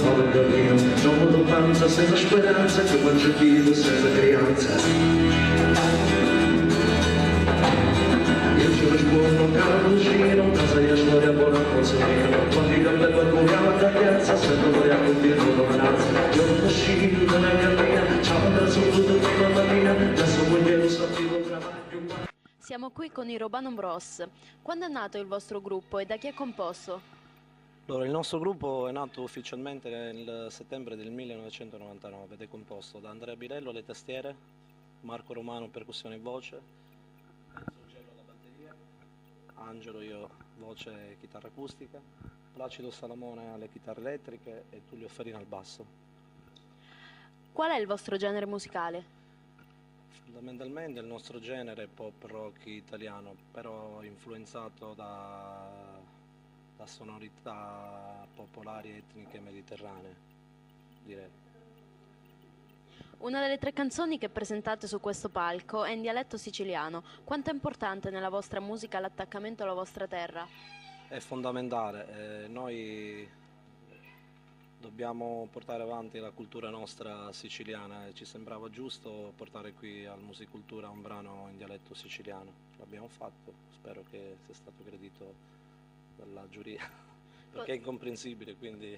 fare il cammino, siamo d'oltanza senza speranza, che mangia vivo senza creanza. Io ci rispondo, caro vicino, casa io storia buona consolino, quando io bevo e curiamo da piazza, se non voglio condirlo non razza. Io non uscito dalla cammina, ciao da subito fino alla mattina, adesso voglio sapere un travaglio. Siamo qui con i Urbanum Bros. Quando è nato il vostro gruppo e da chi è composto? Allora, il nostro gruppo è nato ufficialmente nel settembre del 1999 ed è composto da Andrea Birello alle tastiere, Marco Romano percussione e voce, Enzo Gello alla batteria, Angelo io voce e chitarra acustica, Placido Salamone alle chitarre elettriche e Tullio Farina al basso. Qual è il vostro genere musicale? Fondamentalmente il nostro genere è pop rock italiano, però influenzato da sonorità popolari etniche mediterranee, direi. Una delle 3 canzoni che presentate su questo palco è in dialetto siciliano. Quanto è importante nella vostra musica l'attaccamento alla vostra terra? È fondamentale, noi dobbiamo portare avanti la cultura nostra siciliana e ci sembrava giusto portare qui al Musicultura un brano in dialetto siciliano. L'abbiamo fatto, spero che sia stato gradito dalla giuria, perché è incomprensibile, quindi